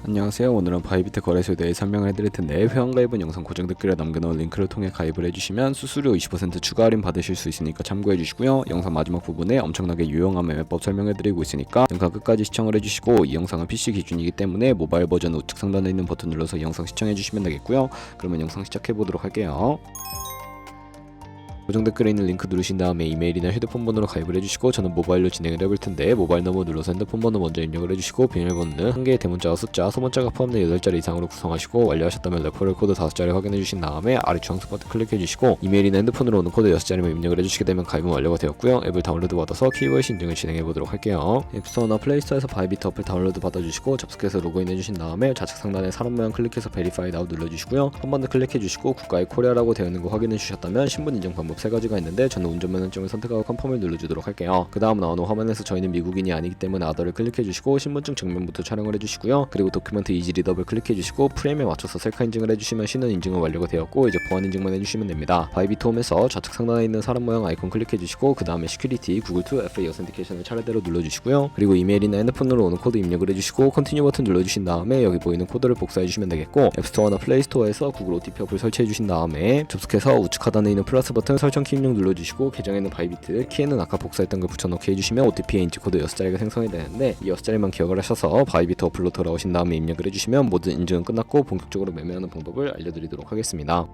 안녕하세요. 오늘은 바이비트 거래소에 대해 설명을 해드릴 텐데, 회원가입은 영상 고정 댓글에 남겨놓은 링크를 통해 가입을 해주시면 수수료 20% 추가 할인 받으실 수 있으니까 참고해주시고요. 영상 마지막 부분에 엄청나게 유용한 매매법 설명해드리고 있으니까 영상 끝까지 시청을 해주시고, 이 영상은 PC 기준이기 때문에 모바일 버전 우측 상단에 있는 버튼 눌러서 이 영상 시청해주시면 되겠고요. 그러면 영상 시작해보도록 할게요. 고정 댓글에 있는 링크 누르신 다음에 이메일이나 휴대폰 번호로 가입을 해주시고, 저는 모바일로 진행을 해볼 텐데 모바일 넘버 눌러서 핸드폰 번호 먼저 입력을 해주시고, 비밀번호는 한 개의 대문자와 숫자, 소문자가 포함된 8자리 이상으로 구성하시고, 완료하셨다면 레퍼럴 코드 5자리 확인해 주신 다음에 아래 주황색 버튼 클릭해 주시고, 이메일이나 핸드폰으로 오는 코드 6자리만 입력을 해주시게 되면 가입은 완료가 되었고요. 앱을 다운로드 받아서 키워드 인증을 진행해 보도록 할게요. 앱스토어나 플레이스토어에서 바이비트 어플 다운로드 받아주시고, 접속해서 로그인 해주신 다음에 좌측 상단에 사람 모양 클릭해서 베리파이 나우 눌러주시고요. 한 번 더 클릭해 주시고, 국가의 코리아라고 되어 있는 거 확인해 주셨다면 신분 인증 방법 3가지가 있는데, 저는 운전면허증을 선택하고 컨펌을 눌러주도록 할게요. 그 다음 나오는 화면에서 저희는 미국인이 아니기 때문에 아더를 클릭해주시고, 신분증 정면부터 촬영을 해주시고요. 그리고 도큐멘트 이지 리더블 클릭해주시고, 프레임에 맞춰서 셀카 인증을 해주시면 신원 인증은 완료가 되었고, 이제 보안 인증만 해주시면 됩니다. 바이비트 홈에서 좌측 상단에 있는 사람 모양 아이콘 클릭해주시고, 그 다음에 시큐리티 구글2 FA 어센티케이션을 차례대로 눌러주시고요. 그리고 이메일이나 핸드폰으로 오는 코드 입력을 해주시고, 컨티뉴 버튼 눌러주신 다음에 여기 보이는 코드를 복사해주시면 되겠고, 앱스토어나 플레이스토어에서 구글 OTP 어플 설치해주신 다음에 접속해서 우측 하단에 있는 플러스 버튼 설정 키 입력 눌러주시고, 계정에는 바이비트, 키에는 아까 복사했던 걸 붙여넣기 해주시면 OTP의 인증 코드 6자리가 생성이 되는데, 이 6자리만 기억을 하셔서 바이비트 어플로 돌아오신 다음에 입력을 해주시면 모든 인증은 끝났고 본격적으로 매매하는 방법을 알려드리도록 하겠습니다.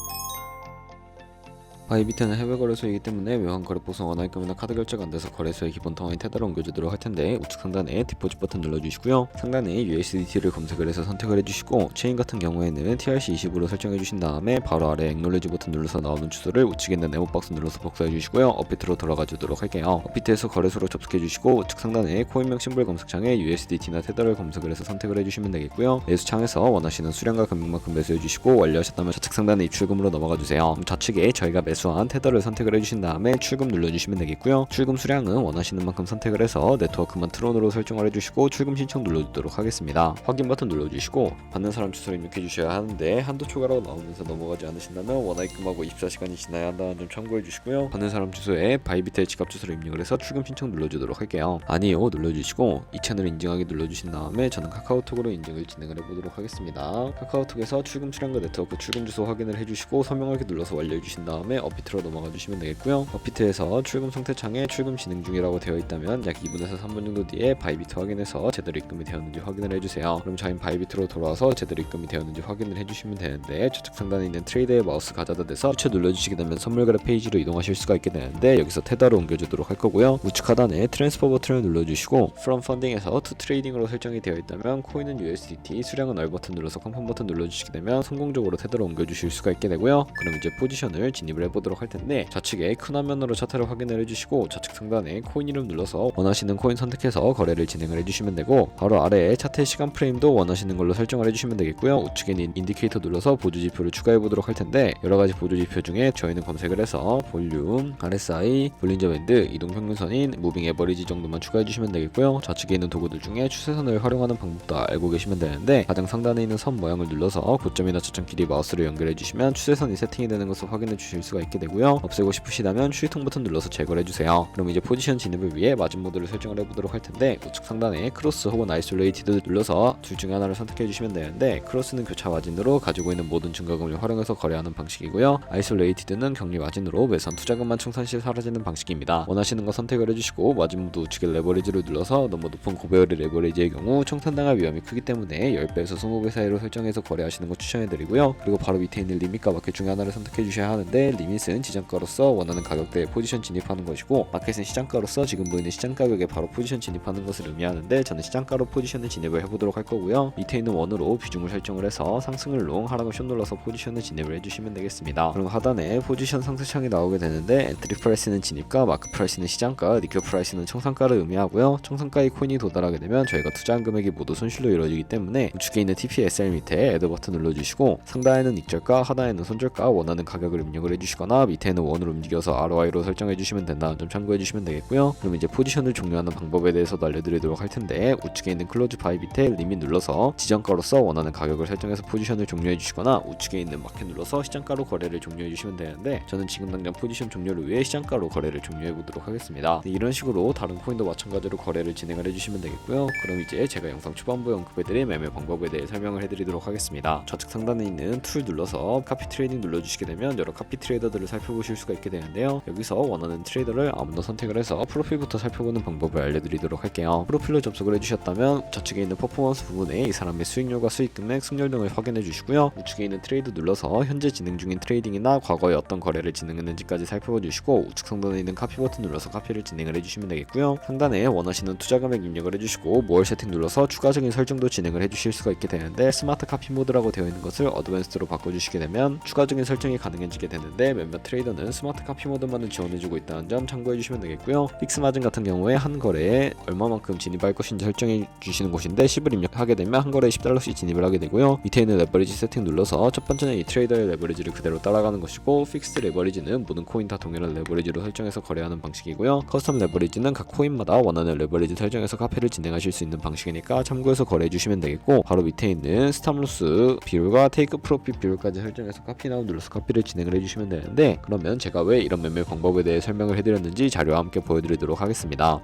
바이비트는 해외 거래소이기 때문에 외환 거래 보송 원화입금이나 카드 결제가 안 돼서 거래소의 기본 통화인 테더를 옮겨주도록 할 텐데, 우측 상단에 디포짓 버튼 눌러주시고요. 상단에 USDT를 검색을 해서 선택을 해주시고, 체인 같은 경우에는 TRC20으로 설정해 주신 다음에 바로 아래 액놀리지 버튼 눌러서 나오는 주소를 우측에 있는 네모박스 눌러서 복사해 주시고요. 업비트로 돌아가 주도록 할게요. 업비트에서 거래소로 접속해 주시고, 우측 상단에 코인명 심볼 검색창에 USDT나 테더를 검색을 해서 선택을 해주시면 되겠고요. 매수창에서 원하시는 수량과 금액만큼 매수해 주시고, 완료하셨다면 좌측 상단에 입출금으로 넘어가 주세요. 좌측에 저희가 매수한 테더를 선택을 해주신 다음에 출금 눌러주시면 되겠고요. 출금 수량은 원하시는 만큼 선택을 해서 네트워크만 트론으로 설정을 해주시고, 출금 신청 눌러주도록 하겠습니다. 확인 버튼 눌러주시고, 받는 사람 주소를 입력해 주셔야 하는데, 한도 초과라고 나오면서 넘어가지 않으신다면 원화입금하고 24시간이 지나야 한다는 점 참고해 주시고요. 받는 사람 주소에 바이비트의 지갑 주소를 입력을 해서 출금 신청 눌러주도록 할게요. 아니요 눌러주시고, 이 채널 인증하기 눌러주신 다음에 저는 카카오톡으로 인증을 진행을 해보도록 하겠습니다. 카카오톡에서 출금 수량과 네트워크 출금 주소 확인을 해주시고, 서명하기 눌러서 완료해 주신 다음에 업비트로 넘어가 주시면 되겠고요. 업비트에서 출금 상태창에 출금 진행 중이라고 되어 있다면 약 2분에서 3분 정도 뒤에 바이비트 확인해서 제대로 입금이 되었는지 확인을 해주세요. 그럼 저희는 바이비트로 돌아와서 제대로 입금이 되었는지 확인을 해주시면 되는데, 좌측 상단에 있는 트레이드에 마우스 가져다 대서 퓨처 눌러주시게 되면 선물 거래 페이지로 이동하실 수가 있게 되는데, 여기서 테더로 옮겨주도록 할 거고요. 우측 하단에 트랜스퍼 버튼을 눌러주시고, From Funding에서 To Trading으로 설정이 되어 있다면 코인은 USDT, 수량은 R 버튼 눌러서 컨펌 버튼 눌러주시게 되면 성공적으로 테더로 옮겨주실 수가 있게 되고요. 그럼 이제 포지션을 진입을 해보도록 할 텐데, 좌측에 큰 화면으로 차트를 확인을 해주시고, 좌측 상단에 코인 이름 눌러서 원하시는 코인 선택해서 거래를 진행을 해주시면 되고, 바로 아래에 차트의 시간 프레임도 원하시는 걸로 설정을 해주시면 되겠고요. 우측에 있는 인디케이터 눌러서 보조 지표를 추가해 보도록 할 텐데, 여러가지 보조 지표 중에 저희는 검색을 해서 볼륨, RSI, 볼린저 밴드, 이동 평균선인 무빙 에버리지 정도만 추가해 주시면 되겠고요. 좌측에 있는 도구들 중에 추세선을 활용하는 방법도 알고 계시면 되는데, 가장 상단에 있는 선 모양을 눌러서 고점이나 저점끼리 마우스로 연결해 주시면 추세선이 세팅이 되는 것을 확인해 주실 수가 있게 되고요. 없애고 싶으시다면 휴지통 버튼 눌러서 제거를 해주세요. 그럼 이제 포지션 진입을 위해 마진 모드를 설정을 해보도록 할 텐데, 우측 상단에 크로스 혹은 아이솔레이티드 눌러서 둘 중에 하나를 선택해 주시면 되는데, 크로스는 교차 마진으로 가지고 있는 모든 증가금을 활용해서 거래하는 방식이고요. 아이솔레이티드는 격리 마진으로 매수한 투자금만 청산 시 사라지는 방식입니다. 원하시는 거 선택을 해주시고, 마진 모드 우측에 레버리지를 눌러서 너무 높은 고배열의 레버리지의 경우 청산당할 위험이 크기 때문에 10배에서 20배 사이로 설정해서 거래하시는 거 추천해드리고요. 그리고 바로 밑에 있는 리밋과 마켓 중에 하나를 선택해 주셔야 하는데, 리밋은 지정가로서 원하는 가격대에 포지션 진입하는 것이고, 마켓은 시장가로서 지금 보이는 시장 가격에 바로 포지션 진입하는 것을 의미하는데, 저는 시장가로 포지션을 진입을 해보도록 할 거고요. 밑에 있는 원으로 비중을 설정을 해서 상승을 롱, 하락을 숏 눌러서 포지션을 진입을 해주시면 되겠습니다. 그럼 하단에 포지션 상승창이 나오게 되는데, 엔트리 프라이스는 진입가, 마크 프라이스는 시장가, 니켈 프라이스는 청산가를 의미하고요. 청산가의 코인이 도달하게 되면 저희가 투자한 금액이 모두 손실로 이루어지기 때문에, 우측에 있는 TPSR 밑에 애드 버튼 눌러주시고, 상단에는 익절가, 하단에는 손절가, 원하는 가격을 입력을 해주시고, 주시거나 밑에는 원으로 움직여서 RY로 설정해 주시면 된다는 점 참고해 주시면 되겠고요. 그럼 이제 포지션을 종료하는 방법에 대해서도 알려드리도록 할 텐데, 우측에 있는 클로즈 바이 밑에 리밋 눌러서 지정가로서 원하는 가격을 설정해서 포지션을 종료해 주시거나 우측에 있는 마켓 눌러서 시장가로 거래를 종료해 주시면 되는데, 저는 지금 당장 포지션 종료를 위해 시장가로 거래를 종료해 보도록 하겠습니다. 이런 식으로 다른 코인도 마찬가지로 거래를 진행을 해주시면 되겠고요. 그럼 이제 제가 영상 초반부에 언급해드린 매매 방법에 대해 설명을 해드리도록 하겠습니다. 좌측 상단에 있는 툴 눌러서 카피 트레이딩 눌러주시게 되면 여러 카피 트레이더들을 살펴보실 수가 있게 되는데요. 여기서 원하는 트레이더를 아무나 선택을 해서 프로필부터 살펴보는 방법을 알려드리도록 할게요. 프로필로 접속을 해주셨다면 좌측에 있는 퍼포먼스 부분에 이 사람의 수익률과 수익금액, 승률 등을 확인해 주시고요. 우측에 있는 트레이드 눌러서 현재 진행 중인 트레이딩이나 과거에 어떤 거래를 진행했는지까지 살펴봐 주시고, 우측 상단에 있는 카피 버튼 눌러서 카피를 진행을 해주시면 되겠고요. 상단에 원하시는 투자 금액 입력을 해주시고 모얼 세팅 눌러서 추가적인 설정도 진행을 해주실 수가 있게 되는데, 스마트 카피 모드라고 되어 있는 것을 어드밴스드로 바꿔주시게 되면 추가적인 설정이 가능해지게 되는데, 몇몇 트레이더는 스마트 카피 모드만을 지원해주고 있다는 점 참고해주시면 되겠고요. 픽스 마진 같은 경우에 한 거래에 얼마만큼 진입할 것인지 설정해 주시는 곳인데, 10을 입력하게 되면 한 거래에 $10씩 진입을 하게 되고요. 밑에 있는 레버리지 세팅 눌러서 첫 번째는 이 트레이더의 레버리지를 그대로 따라가는 것이고, 픽스드 레버리지는 모든 코인 다 동일한 레버리지로 설정해서 거래하는 방식이고요. 커스텀 레버리지는 각 코인마다 원하는 레버리지 설정해서 카피를 진행하실 수 있는 방식이니까 참고해서 거래해 주시면 되겠고, 바로 밑에 있는 스탑로스 비율과 테이크 프로핏 비율까지 설정해서 카피 나우 눌러서 카피를 진행을 해주시면 되는데, 그러면 제가 왜 이런 매매 방법에 대해 설명을 해드렸는지 자료와 함께 보여드리도록 하겠습니다.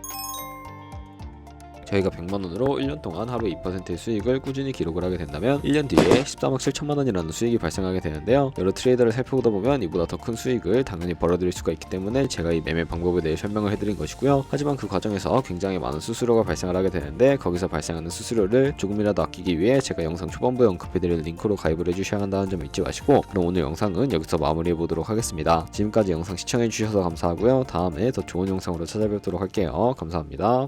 저희가 100만원으로 1년 동안 하루 2%의 수익을 꾸준히 기록을 하게 된다면 1년 뒤에 13억 7천만원이라는 수익이 발생하게 되는데요. 여러 트레이더를 살펴보다 보면 이보다 더 큰 수익을 당연히 벌어들일 수가 있기 때문에 제가 이 매매 방법에 대해 설명을 해드린 것이고요. 하지만 그 과정에서 굉장히 많은 수수료가 발생을 하게 되는데, 거기서 발생하는 수수료를 조금이라도 아끼기 위해 제가 영상 초반부에 언급해드린 링크로 가입을 해주셔야 한다는 점 잊지 마시고, 그럼 오늘 영상은 여기서 마무리해보도록 하겠습니다. 지금까지 영상 시청해주셔서 감사하고요. 다음에 더 좋은 영상으로 찾아뵙도록 할게요. 감사합니다.